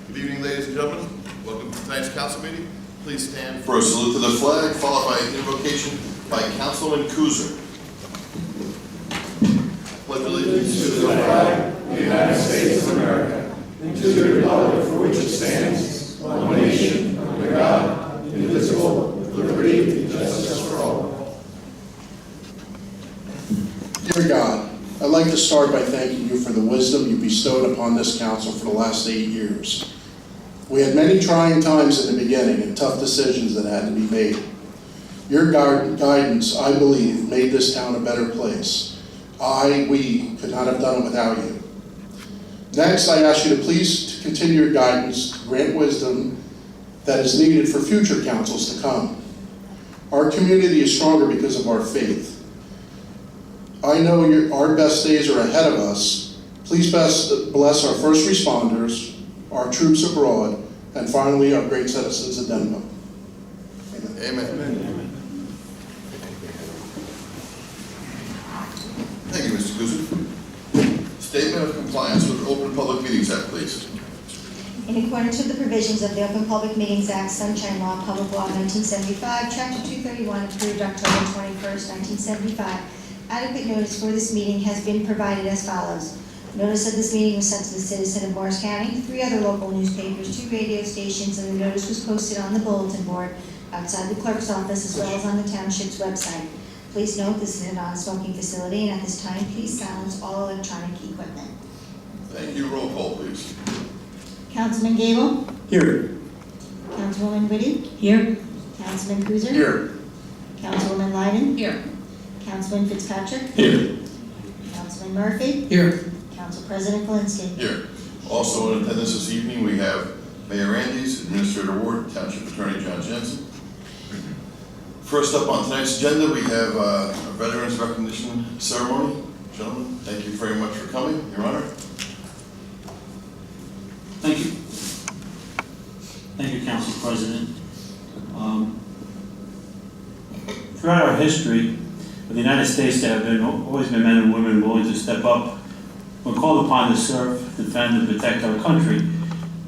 Good evening, ladies and gentlemen. Welcome to tonight's council meeting. Please stand for a salute to the flag, followed by an invocation by Councilman Kuzer. Pledge allegiance to the flag of the United States of America and to the republic for which it stands, one nation, under God, indivisible, with liberty and justice for all. Dear God, I'd like to start by thanking you for the wisdom you bestowed upon this council for the last 8 years. We had many trying times in the beginning and tough decisions that had to be made. Your guidance, I believe, made this town a better place. We could not have done it without you. Next, I ask you to please continue your guidance, grant wisdom that is needed for future councils to come. Our community is stronger because of our faith. I know our best days are ahead of us. Please bless our first responders, our troops abroad, and finally our great citizens of Denville. Amen. Amen. Thank you, Mr. Kuzer. Statement of compliance with Open Public Meetings Act, please. In accordance with the provisions of the Open Public Meetings Act, Sunshine Law, Public Law 1975, Chapter 231, approved October 21st, 1975, adequate notice for this meeting has been provided as follows. Notice of this meeting was sent to the citizen of Morris County, 3 other local newspapers, 2 radio stations, and the notice was posted on the bulletin board outside the clerk's office as well as on the township's website. Please note this is a non-smoking facility, and at this time, please silence all electronic equipment. Thank you. Roll call, please. Councilman Gable? Here. Councilwoman Whitty? Here. Councilman Kuzer? Here. Councilwoman Leiden? Here. Councilman Fitzpatrick? Here. Councilman Murphy? Here. Council President Kalinsky? Here. Also in attendance this evening, we have Mayor Andes, Administrator Ward, Township Attorney John Jensen. First up on tonight's agenda, we have a Veterans Recognition Ceremony. Gentlemen, thank you very much for coming, Your Honor. Thank you. Thank you, Council President. Throughout our history of the United States, there have always been men and women willing to step up when called upon to serve, defend, and protect our country.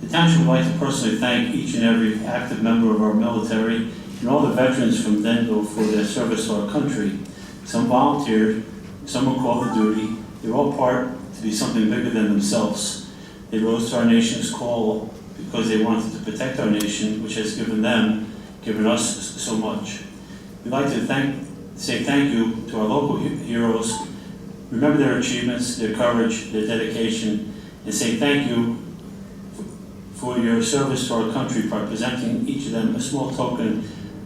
The township would like to personally thank each and every active member of our military and all the veterans from Denville for their service to our country. Some volunteered, some were called to duty. They're all part to be something bigger than themselves. They rose to our nation's call because they wanted to protect our nation, which has given us so much. We'd like to say thank you to our local heroes, remember their achievements, their courage, their dedication, and say thank you for your service to our country by presenting each of them a small token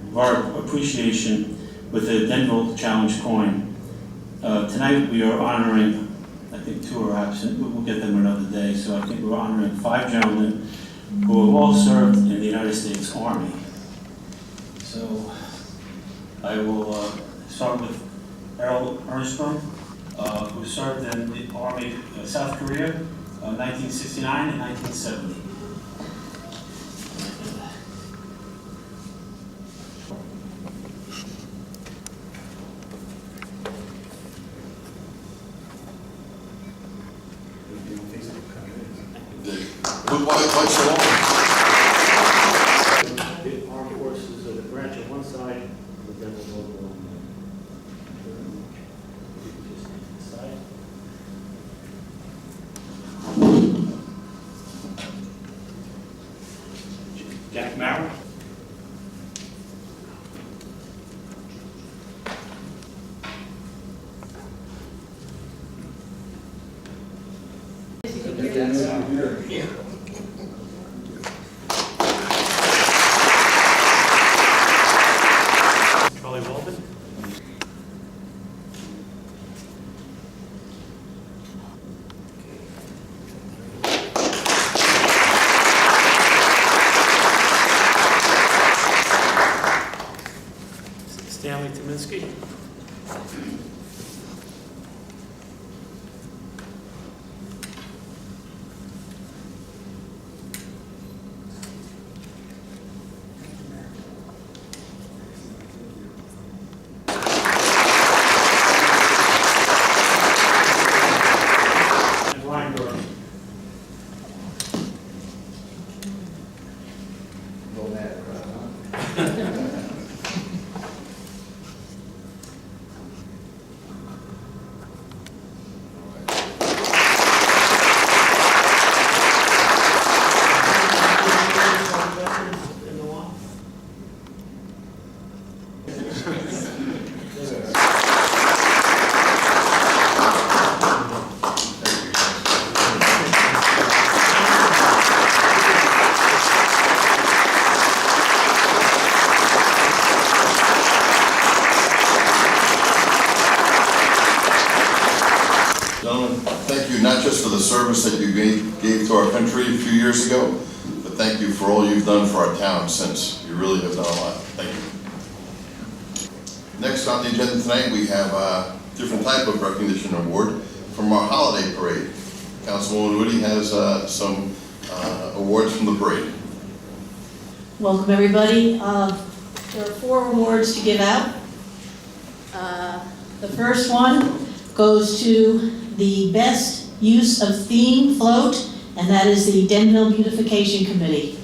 of our appreciation with the Denville Challenge coin. Tonight we are honoring, I think 2 are absent, we'll get them another day, so I think we're honoring 5 gentlemen who have all served in the United States Army. So I will start with Errol Ernstrom, who served in the Army of South Korea, 1969 and 1970. Why so long? The armed forces of the branch on one side, the Denville local on the other. Just decide. Jack Maurer. Yeah. Charlie Walden. Stanley Tominski. the service that you gave to our country a few years ago, but thank you for all you've done for our town since. You really have done a lot. Thank you. Next on the agenda tonight, we have a different type of recognition award from our holiday parade. Councilwoman Woody has some awards from the parade. Welcome, everybody. There are 4 awards to give out. The first one goes to the best use of theme float, and that is the Denville Beautification Committee.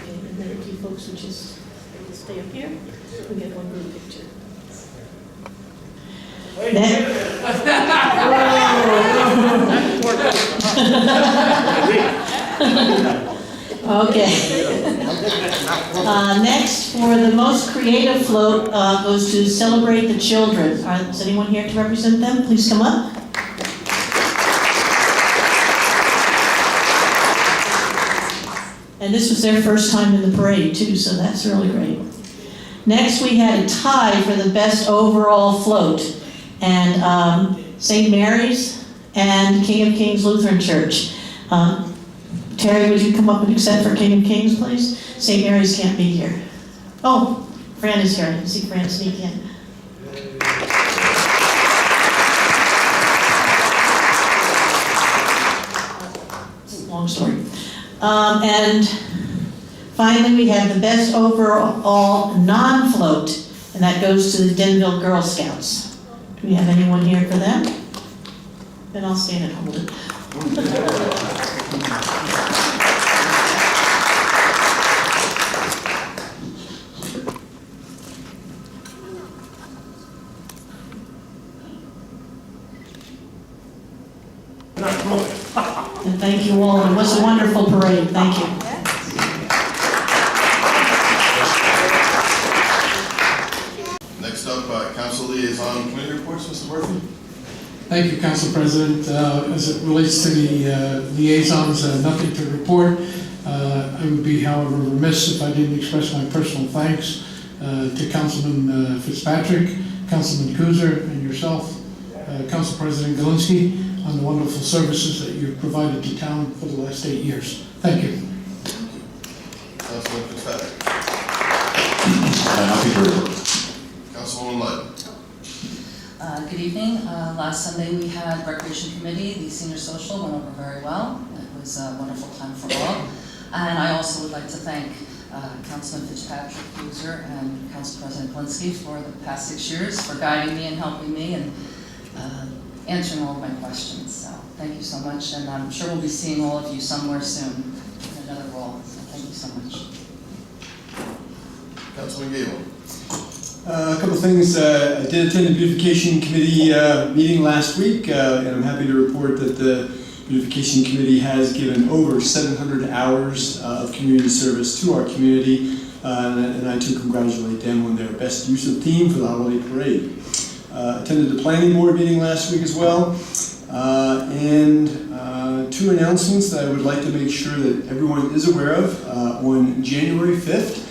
And then if you folks would just stay up here, we get one group picture. Okay. Next, for the most creative float, goes to Celebrate the Children. Is anyone here to represent them? Please come up. And this was their first time in the parade, too, so that's really great. Next, we had a tie for the best overall float. And St. Mary's and King of Kings Lutheran Church. Terry, would you come up and accept for King of Kings, please? St. Mary's can't be here. Oh, Fran is here. I can see Fran sneak in. It's a long story. And finally, we have the best overall non-float, and that goes to the Denville Girl Scouts. Do we have anyone here for them? Then I'll stand and hold it. And thank you all. It was a wonderful parade. Thank you. Next up, Council Liaison Committee reports, Mr. Murphy. Thank you, Council President. As it relates to the liaisons, nothing to report. I would be, however, remiss if I didn't express my personal thanks to Councilman Fitzpatrick, Councilman Kuzer, and yourself, Council President Galinsky, on the wonderful services that you've provided to town for the last 8 years. Thank you. Councilman Fitzpatrick. Happy to. Councilwoman Light. Good evening. Last Sunday we had Recreation Committee, the senior social went over very well. It was a wonderful time for all. And I also would like to thank Councilman Fitzpatrick, Kuzer, and Council President Galinsky for the past 6 years for guiding me and helping me and answering all of my questions. So thank you so much, and I'm sure we'll be seeing all of you somewhere soon in another role. So thank you so much. Councilman Gable. A couple of things. I did attend the Beautification Committee meeting last week, and I'm happy to report that the Beautification Committee has given over 700 hours of community service to our community, and I too congratulate them on their best use of theme for the holiday parade. Attended the planning board meeting last week as well, and 2 announcements that I would like to make sure that everyone is aware of. On January 5th,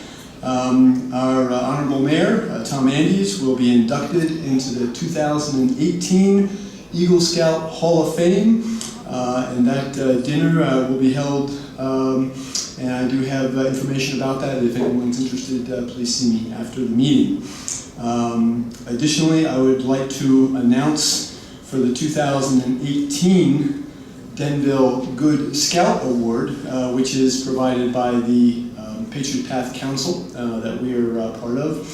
our Honorable Mayor, Tom Andes, will be inducted into the 2018 Eagle Scout Hall of Fame, and that dinner will be held, and I do have information about that. If anyone's interested, please see me after the meeting. Additionally, I would like to announce for the 2018 Denville Good Scout Award, which is provided by the Patriot Path Council that we are part of.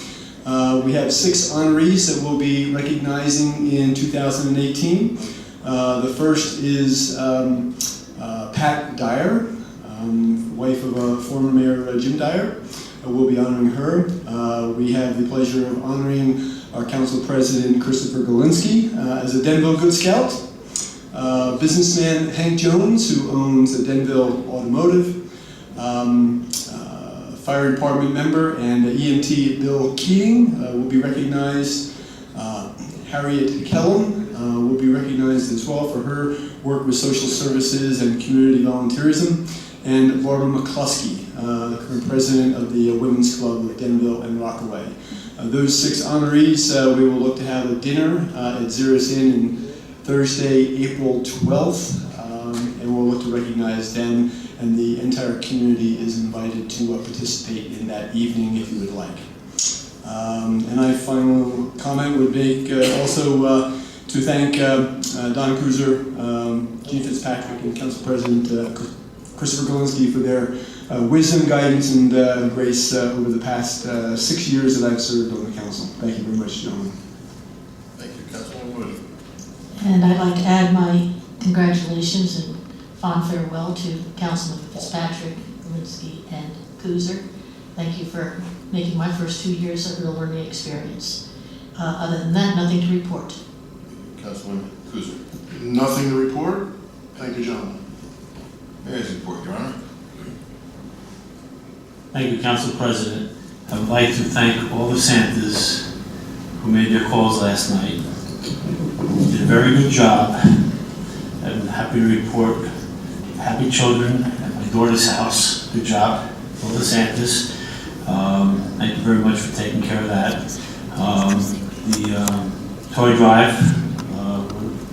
We have 6 honorees that we'll be recognizing in 2018. The first is Pat Dyer, wife of former Mayor Jim Dyer. We'll be honoring her. We have the pleasure of honoring our Council President Christopher Galinsky as a Denville Good Scout. Businessman Hank Jones, who owns a Denville Automotive. Fire Department member and EMT Bill Keating will be recognized. Harriet Kellum will be recognized as well for her work with social services and community volunteerism. And Barbara McCluskey, the current president of the Women's Club of Denville and Rockaway. Those 6 honorees, we will look to have a dinner at Xeris Inn on Thursday, April 12th, and we'll look to recognize them, and the entire community is invited to participate in that evening if you would like. And my final comment would make also to thank Don Cruiser, Gene Fitzpatrick, and Council President Christopher Galinsky for their wisdom, guidance, and grace over the past 6 years that I've served on the council. Thank you very much, gentlemen. Thank you, Councilwoman Wood. And I'd like to add my congratulations and fond farewell to Councilman Fitzpatrick, Galinsky, and Kuzer. Thank you for making my first 2 years a real learning experience. Other than that, nothing to report. Councilman Kuzer. Nothing to report. Thank you, gentlemen. Mayor's report, Your Honor. Thank you, Council President. I would like to thank all the Santas who made their calls last night. You did a very good job. I'm happy to report happy children at my daughter's house. Good job, all the Santas. Thank you very much for taking care of that. The toy drive,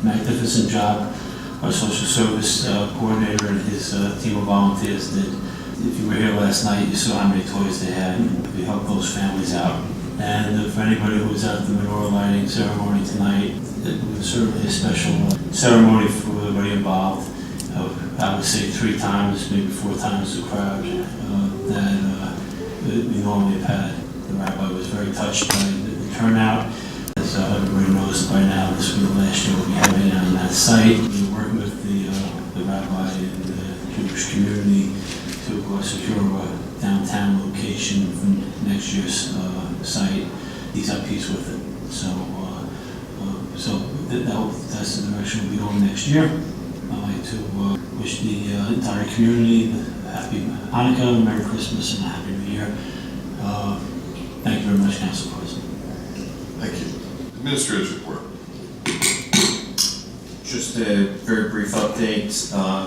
magnificent job. Our social service coordinator and his team of volunteers did. If you were here last night, you saw how many toys they had. We helped those families out. And for anybody who was at the menorah lighting ceremony tonight, it was certainly a special ceremony for everybody involved. I would say 3 times, maybe 4 times the crowd that we normally have had. The rabbi was very touched by the turnout. As everybody knows by now, this will be the last year we'll be having it on that site. We're working with the rabbi and the Jewish community to secure a downtown location for next year's site. He's at peace with it. So that's the direction we'll be going next year. I'd like to wish the entire community a happy Hanukkah, Merry Christmas, and a Happy New Year. Thank you very much, Council President. Thank you. Administrator's report. Just a very brief update.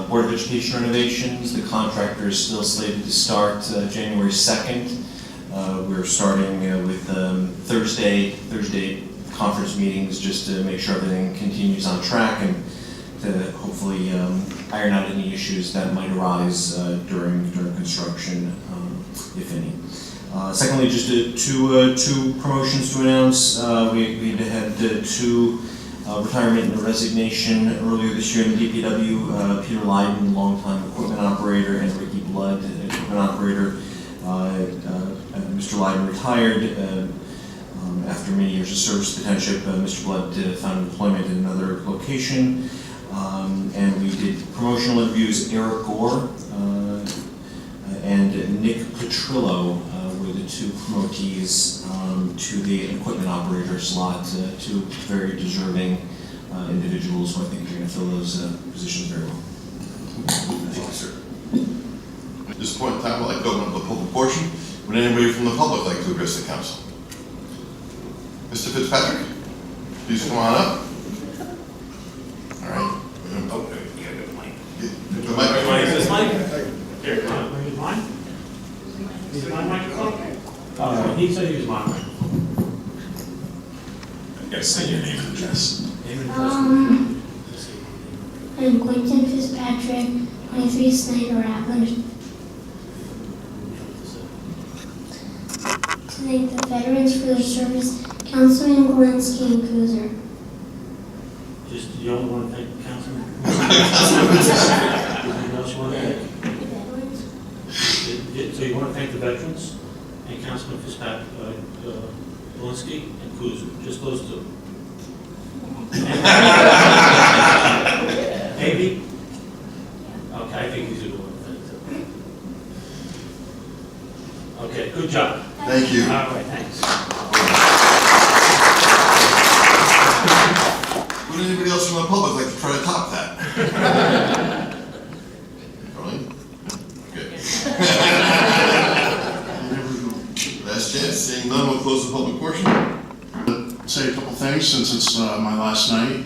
Board of Education renovations, the contractor is still slated to start January 2nd. We're starting with Thursday conference meetings just to make sure everything continues on track and to hopefully iron out any issues that might arise during construction, if any. Secondly, just two promotions to announce. We had 2 retirement and resignation earlier this year in the DPW. Peter Lyden, longtime equipment operator, and Ricky Blood, equipment operator. Mr. Lyden retired after many years of service to the township. Mr. Blood found employment in another location. And we did promotional interviews. Eric Gore and Nick Petrillo were the 2 promotees to the equipment operator slot, 2 very deserving individuals who I think are going to fill those positions very well. Thank you, sir. At this point in time, I'd like to open up the public portion. Would anybody from the public like to address the council? Mr. Fitzpatrick, please come on up. All right. Oh, you gotta go to mine. The microphone. Is this mic? Here, come on, use mine. Use my microphone? He said use my microphone. You gotta say your name and address. I'm Quentin Fitzpatrick, 23 Snyder Avenue. To thank the veterans for their service, Councilman Galinsky and Kuzer. Just, you only want to thank the councilman? Anything else you want to add? So you want to thank the veterans and Councilman Fitzpatrick, Galinsky and Kuzer, just those 2? Maybe? Okay, I think he's a good one. Okay, good job. Thank you. All right, thanks. Would anybody else from the public like to try to top that? Colleen? Okay. Last chance, seeing none, we'll close the public portion. Say a couple things since it's my last night.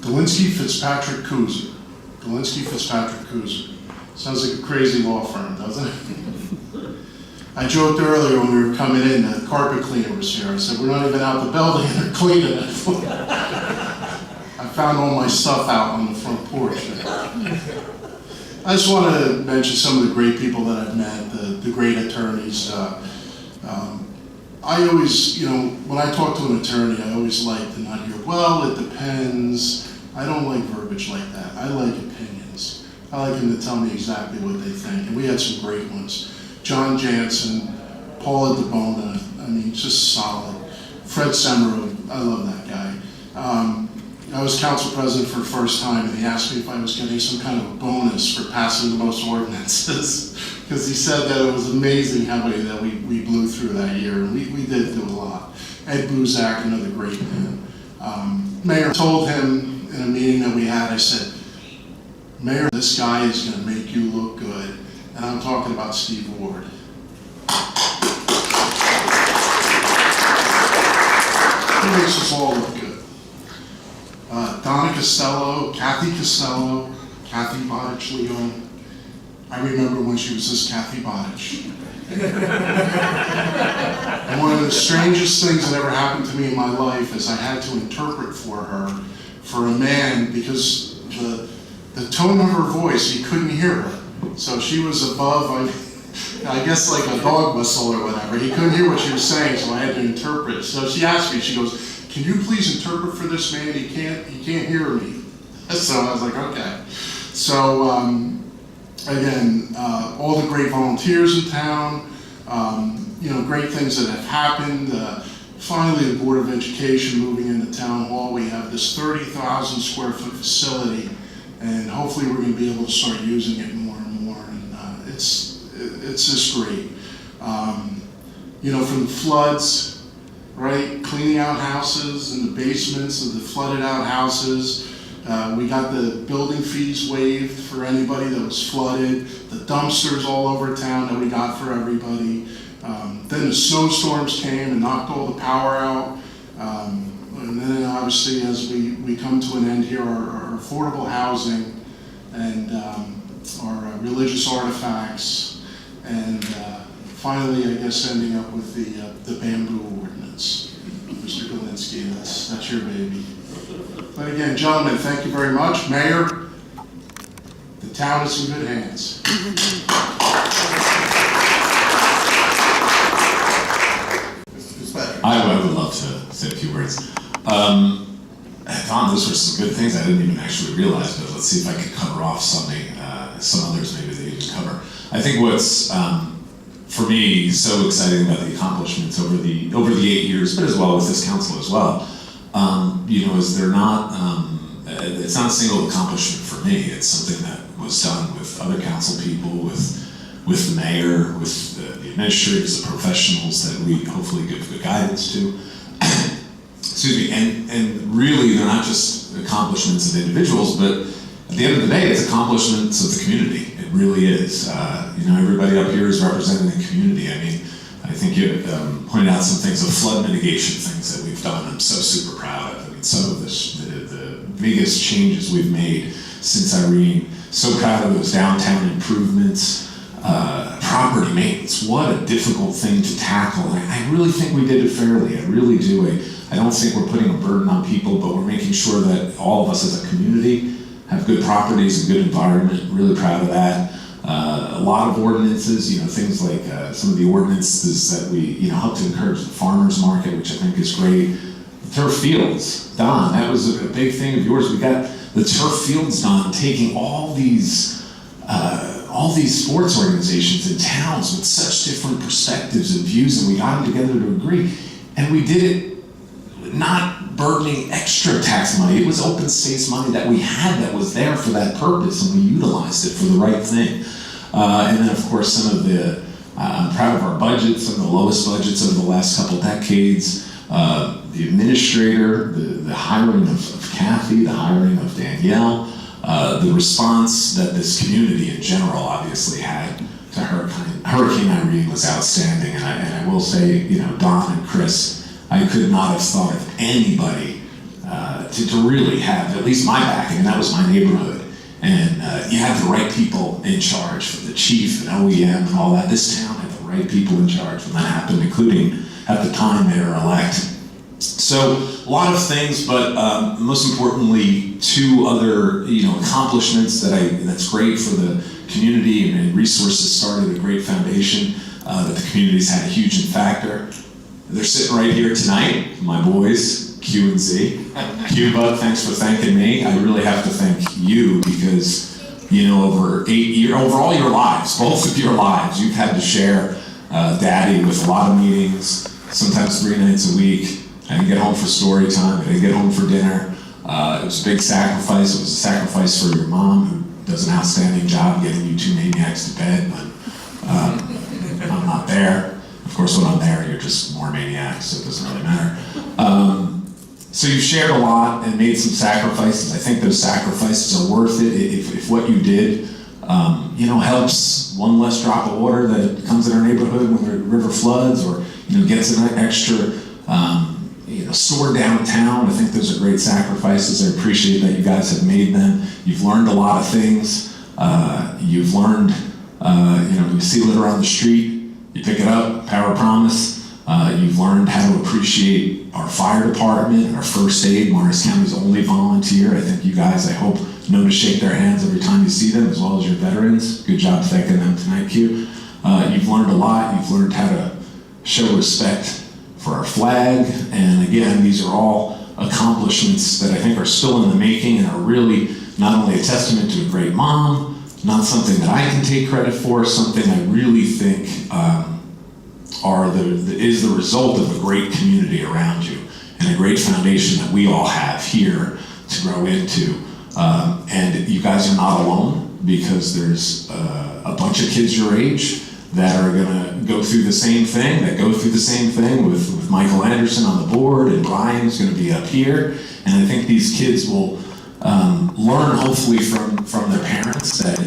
Galinsky Fitzpatrick Kuzer. Galinsky Fitzpatrick Kuzer. Sounds like a crazy law firm, doesn't it? I joked earlier when we were coming in, the carpet cleaner was here. I said, we're not even out the building and they're cleaning it. I found all my stuff out on the front porch. I just want to mention some of the great people that I've met, the great attorneys. I always, when I talk to an attorney, I always like to not hear, well, it depends. I don't like verbiage like that. I like opinions. I like them to tell me exactly what they think. And we had some great ones. John Jansen, Paula DeBona, I mean, just solid. Fred Semero, I love that guy. I was council president for the first time, and he asked me if I was getting some kind of a bonus for passing the most ordinances, because he said that it was amazing how many that we blew through that year, and we did do a lot. Ed Buzak, another great man. Mayor told him in a meeting that we had, I said, Mayor, this guy is going to make you look good. And I'm talking about Steve Ward. He makes us all look good. Donna Costello, Kathy Costello, Kathy Bodich-Leon. I remember when she was this Kathy Bodich. And one of the strangest things that ever happened to me in my life is I had to interpret for her, for a man, because the tone of her voice, he couldn't hear her. So she was above, I guess like a dog whistle or whatever. He couldn't hear what she was saying, so I had to interpret. So she asked me, she goes, can you please interpret for this man? He can't hear me. So I was like, okay. So again, all the great volunteers in town, great things that have happened. Finally, the Board of Education moving into Town Hall. We have this 30,000 square foot facility, and hopefully we're going to be able to start using it more and more. And it's just great. From the floods, right? Cleaning out houses and the basements of the flooded out houses. We got the building fees waived for anybody that was flooded. The dumpsters all over town that we got for everybody. Then the snowstorms came and knocked all the power out. And then obviously as we come to an end here, our affordable housing and our religious artifacts, and finally, I guess, ending up with the bamboo ordinance. Mr. Galinsky, that's your baby. But again, gentlemen, thank you very much. Mayor, the town is in good hands. I would love to say a few words. Don, those were some good things I didn't even actually realize, but let's see if I could cover off something, some others maybe they didn't cover. I think what's, for me, so exciting about the accomplishments over the 8 years, but as well with this council as well, is they're not, it's not a single accomplishment for me. It's something that was done with other council people, with the mayor, with the administrators, the professionals that we hopefully give good guidance to. Excuse me, and really they're not just accomplishments of individuals, but at the end of the day, it's accomplishments of the community. It really is. Everybody up here is representing the community. I mean, I think you pointed out some things of flood mitigation things that we've done. I'm so super proud of. I mean, some of the biggest changes we've made since Irene. So proud of those downtown improvements. Property maintenance, what a difficult thing to tackle. And I really think we did it fairly. I really do. I don't think we're putting a burden on people, but we're making sure that all of us as a community have good properties and good environment. Really proud of that. A lot of ordinances, things like some of the ordinances that we, help to encourage the farmers market, which I think is great. The turf fields, Don, that was a big thing of yours. We got the turf fields, Don, taking all these sports organizations and towns with such different perspectives and views, and we got them together to agree. And we did it not burdening extra tax money. It was open space money that we had that was there for that purpose, and we utilized it for the right thing. And then, of course, some of I'm proud of our budgets, some of the lowest budgets over the last couple decades. The administrator, the hiring of Kathy, the hiring of Danielle, the response that this community in general obviously had to Hurricane Irene was outstanding. And I will say, Don and Chris, I could not have thought of anybody to really have at least my backing, and that was my neighborhood. And you had the right people in charge, from the chief and OEM and all that. This town had the right people in charge when that happened, including at the time Mayor-elect. So a lot of things, but most importantly, two other accomplishments that's great for the community and resources started a great foundation that the community's had a huge factor. They're sitting right here tonight, my boys, Q and Z. Q, Bud, thanks for thanking me. I really have to thank you because over 8 years, over all your lives, both of your lives, you've had to share Daddy with a lot of meetings, sometimes 3 nights a week. I didn't get home for story time, I didn't get home for dinner. It was a big sacrifice. It was a sacrifice for your mom, who does an outstanding job getting you two maniacs to bed when I'm not there. Of course, when I'm there, you're just more maniacs, so it doesn't really matter. So you've shared a lot and made some sacrifices. I think those sacrifices are worth it if what you did helps one less drop of water that comes in our neighborhood when the river floods, or gets an extra store downtown. I think those are great sacrifices. I appreciate that you guys have made them. You've learned a lot of things. You've learned, you see litter on the street, you pick it up, power of promise. You've learned how to appreciate our fire department and our first aid, Morris County's only volunteer. I think you guys, I hope, know to shake their hands every time you see them, as well as your veterans. Good job thanking them tonight, Q. You've learned a lot. You've learned how to show respect for our flag. And again, these are all accomplishments that I think are still in the making and are really not only a testament to a great mom, not something that I can take credit for, something I really think is the result of a great community around you and a great foundation that we all have here to grow into. And you guys are not alone, because there's a bunch of kids your age that are gonna go through the same thing, with Michael Anderson on the board, and Brian's gonna be up here. And I think these kids will learn, hopefully, from their parents that,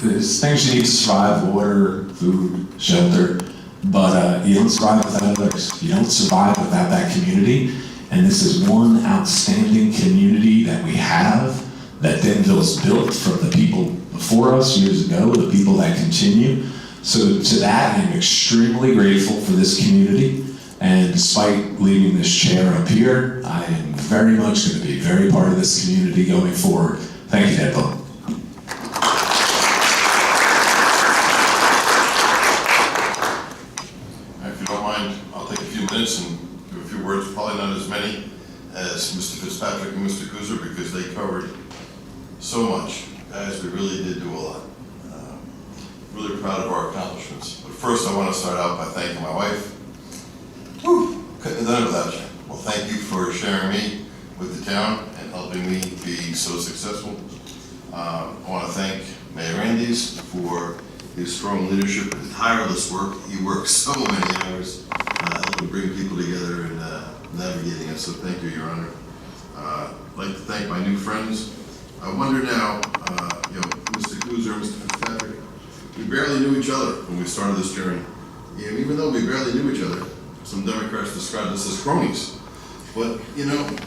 there's things you need to survive: water, food, shelter. But you don't survive without others. You don't survive without that community. And this is one outstanding community that we have, that Denville's built from the people before us years ago, the people that continue. So to that, I'm extremely grateful for this community. And despite leaving this chair up here, I am very much going to be very part of this community going forward. Thank you, Denville. And give a few words, probably not as many as Mr. Fitzpatrick and Mr. Kuzer, because they covered so much. Guys, we really did do a lot. Really proud of our accomplishments. But first, I want to start out by thanking my wife. Whew, couldn't have done it without you. Well, thank you for sharing me with the town and helping me be so successful. I want to thank Mayor Andes for his strong leadership and tireless work. He works so many hours helping bring people together and navigating it, so thank you, Your Honor. I'd like to thank my new friends. I wonder now, Mr. Kuzer, Mr. Fitzpatrick, we barely knew each other when we started this journey. Even though we barely knew each other, some Democrats described us as cronies. But,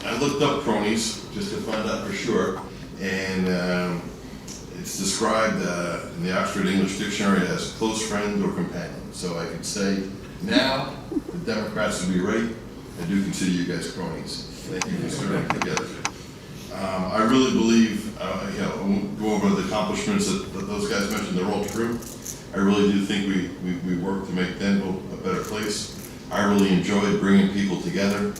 I looked up cronies just to find out for sure, and it's described in the Oxford English Dictionary as close friend or companion. So I could say now, the Democrats would be right. I do consider you guys cronies. Thank you for serving together. I really believe, I won't go over the accomplishments that those guys mentioned, they're all true. I really do think we work to make Denville a better place. I really enjoyed bringing people together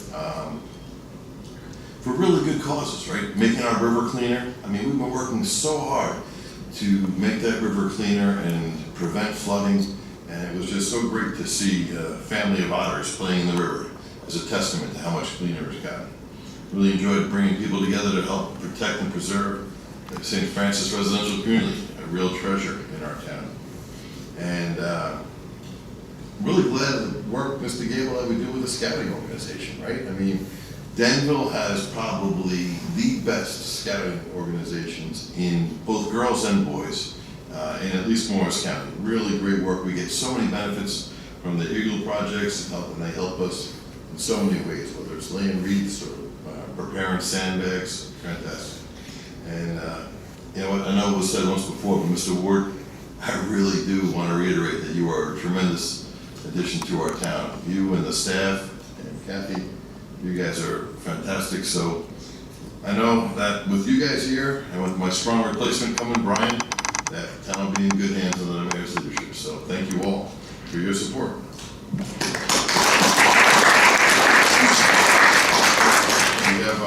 for really good causes, right? Making our river cleaner. I mean, we've been working so hard to make that river cleaner and prevent flooding. And it was just so great to see a family of otters playing in the river as a testament to how much cleaner it's gotten. Really enjoyed bringing people together to help protect and preserve the St. Francis residential community, a real treasure in our town. And really glad of the work, Mr. Gable, that we do with the scouting organization, right? I mean, Denville has probably the best scouting organizations in both girls and boys. In at least Morris County. Really great work. We get so many benefits from the Eagle projects, and they help us in so many ways, whether it's laying wreaths or preparing sandbags. Fantastic. And I know it was said once before, but Mr. Ward, I really do want to reiterate that you are a tremendous addition to our town. You and the staff, and Kathy, you guys are fantastic. So I know that with you guys here, and with my strong replacement coming, Brian, that town will be in good hands under the mayor's leadership. So thank you all for your support. We have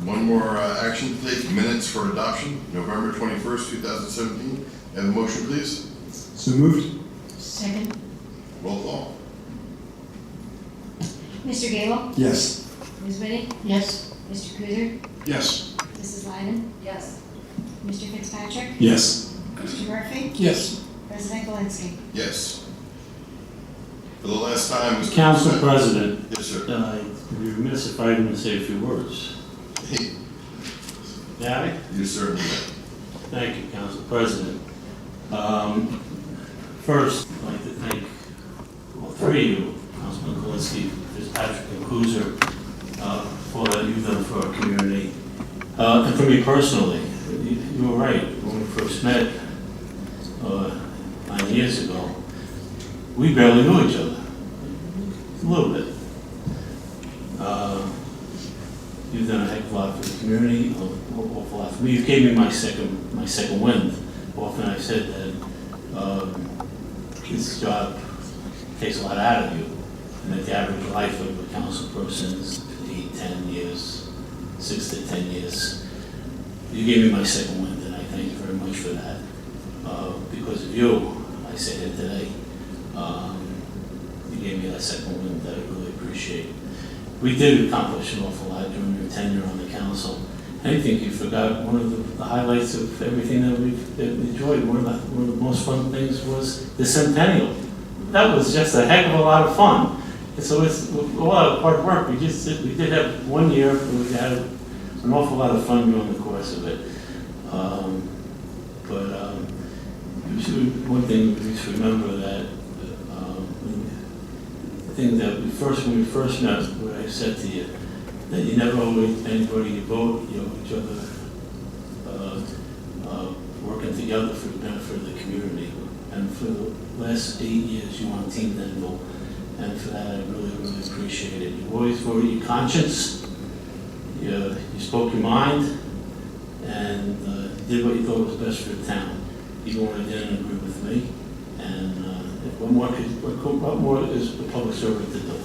one more action to take, minutes for adoption, November 21st, 2017. Have a motion, please. So moved. Second. Roll call. Mr. Gable? Yes. Ms. Whitty? Yes. Mr. Kuzer? Yes. Mrs. Lyden? Yes. Mr. Fitzpatrick? Yes. Mr. Murphy? Yes. President Galinsky? Yes. For the last time, Mr. Council President, Yes, sir. I'd be remiss if I didn't say a few words. Hey, Yeah? you certainly may. Thank you, Council President. First, I'd like to thank all three of you, Councilman Galinsky, Fitzpatrick, and Kuzer, for what you've done for our community. And for me personally, you were right. When we first met 9 years ago, we barely knew each other. A little bit. You've done a heck of a lot for the community, an awful lot for me. You gave me my second wind. Often I've said that this job takes a lot out of you, and that the average life of a council person is 8, 10 years, 6 to 10 years. You gave me my second wind, and I thank you very much for that. Because of you, I say it today, you gave me that second wind that I really appreciate. We did accomplish an awful lot during your tenure on the council. I think you forgot one of the highlights of everything that we've enjoyed. One of the most fun things was the centennial. That was just a heck of a lot of fun. And so it's a lot of hard work. We did have 1 year where we had an awful lot of fun during the course of it. One thing we should remember that the thing that when we first met, what I said to you, that you never owe anybody you vote, you owe each other working together for the benefit of the community. And for the last 8 years, you were on Team Denville, and for that I really, really appreciate it. You always voted your conscience, you spoke your mind, and did what you thought was best for the town, even when it didn't agree with me. And what more is the public servant to do?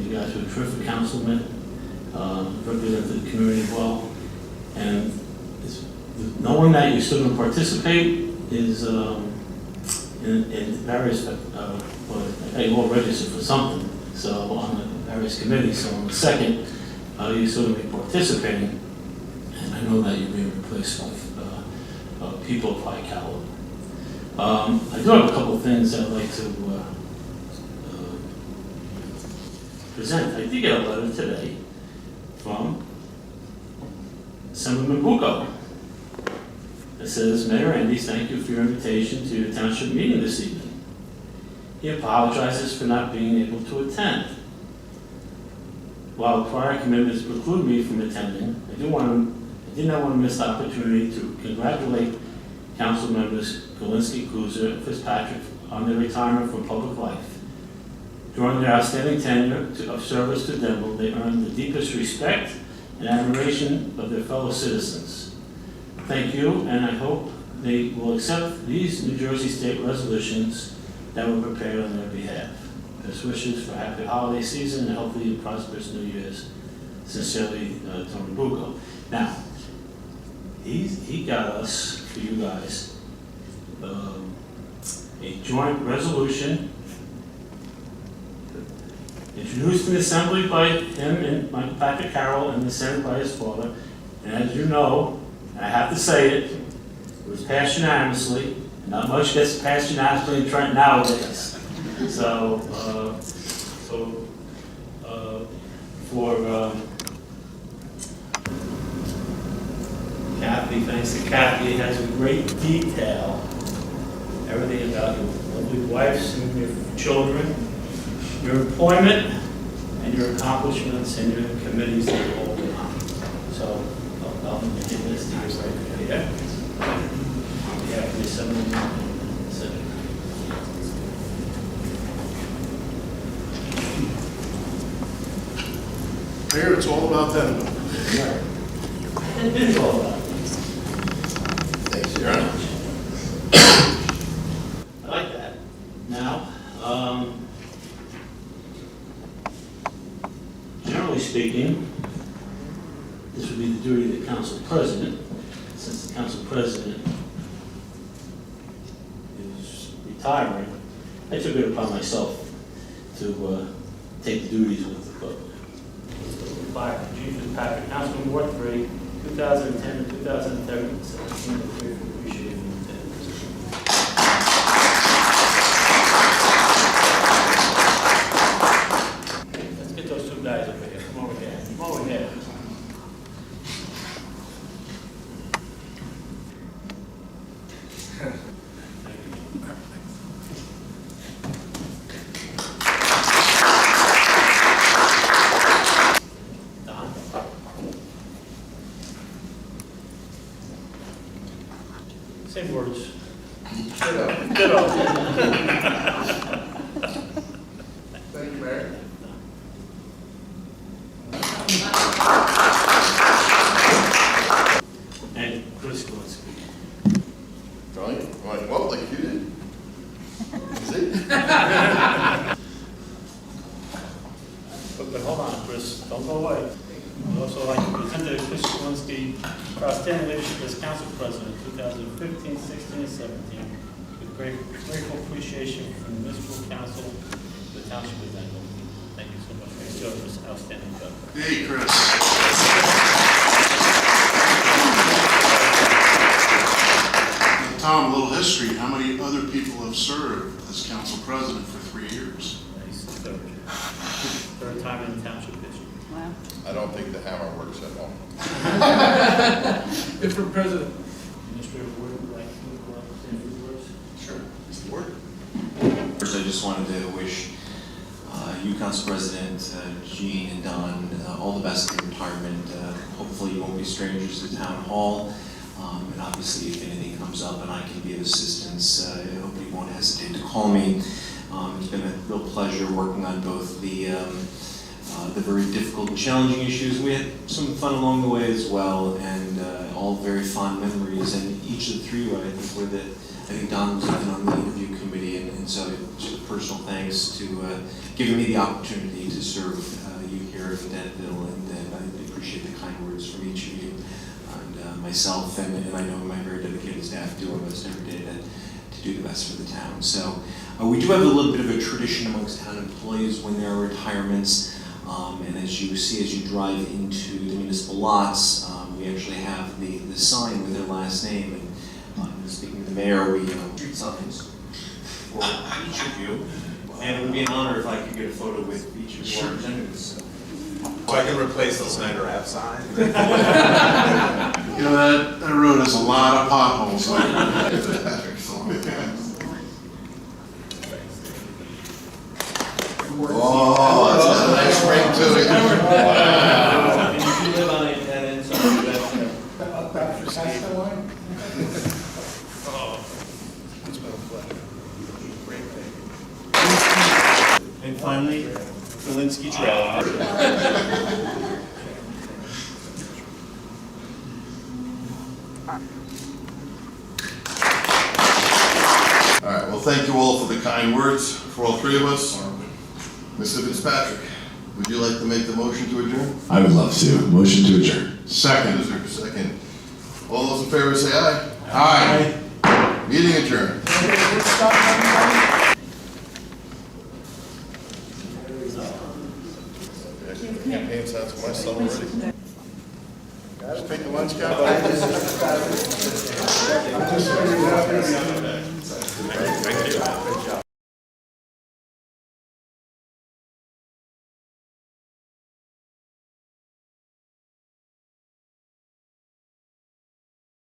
You guys were terrific councilmen, represented the community well, and knowing that you're still going to participate is in various, you all registered for something, so on the various committees. So on the second, you're still going to be participating, and I know that you're being replaced by people of high caliber. I do have a couple of things I'd like to present. I did get a letter today from Assemblyman Bucco. It says, Mayor Andes, thank you for your invitation to your township meeting this evening. He apologizes for not being able to attend. While prior commitments preclude me from attending, I did not want to miss the opportunity to congratulate Council members Galinsky, Kuzer, and Fitzpatrick on their retirement from public life. During their outstanding tenure of service to Denville, they earned the deepest respect and admiration of their fellow citizens. Thank you, and I hope they will accept these New Jersey state resolutions that were prepared on their behalf. Best wishes for a happy holiday season and hopefully a prosperous New Year's. Sincerely, Tony Bucco. Now, he got us, for you guys, a joint resolution introduced in the Assembly by him and Michael Patrick Carroll, and the Senate by his father. And as you know, and I have to say it, it was passed unanimously. And not much gets passed unanimously in Trent nowadays. So, for Kathy, thanks to Kathy, it has a great detail, everything about your lovely wives and your children, your employment, and your accomplishments and your committees that you hold on. So I'll give this to you right here. On behalf of the Assembly. about Denville. And Denville. Thanks, Your Honor. I like that. Now, generally speaking, this would be the duty of the council president. Since the council president is retiring, I took it upon myself to take the duties with the clerk. By Chief Fitzpatrick, Councilman Ward 3, 2010 to 2017, appreciate it. Let's get those two guys over here. Come over here. Come over here. Don? Same words. Ditto. Thank you, Mayor. And Chris Gillespie. Drawing it? Right, well, like you did. See? But hold on, Chris, don't go away. I'd also like to present to Chris Gillespie for outstanding leadership as council president, 2015, 16, and 17, with grateful appreciation from the municipal council, the township of Denville. Thank you so much for your service, outstanding job. Hey, Chris. Tom, a little history. How many other people have served as council president for 3 years? Nice, third time in township history. Wow. I don't think the hammer works at all. Different president. Administrator Ward, would like to go up and say a few words? Sure. Mr. Ward? First, I just wanted to wish you, Council President, Jean, and Don all the best in retirement. Hopefully, you won't be strangers to Town Hall. And obviously, if anything comes up and I can be of assistance, I hope you won't hesitate to call me. It's been a real pleasure working on both the very difficult and challenging issues. We had some fun along the way as well, and all very fond memories. And each of the three, I think, were the. I think Don was even on the interview committee, and so just a personal thanks to giving me the opportunity to serve you here in Denville, and I appreciate the kind words from each of you. Myself and I know my very dedicated staff do our best every day to do the best for the town. So we do have a little bit of a tradition amongst town employees when there are retirements, and as you see as you drive into the municipal lots, we actually have the sign with their last name. And speaking to the mayor, we treat signs for each of you, and it would be an honor if I could get a photo with each of your representatives. So I can replace the Snyder Ave sign? You know, that road has a lot of potholes on it. Oh, that's got a nice ring to it. Wow. If you live on it, that ends up And finally, Kalinsky Trail. All right, well, thank you all for the kind words for all three of us. Mr. Fitzpatrick, would you like to make the motion to adjourn? I would love to. Motion to adjourn. Second. Is there a second? All those in favor say aye. Aye. Meeting adjourned. Campaign sounds for my son already. Guys, take the lunch count.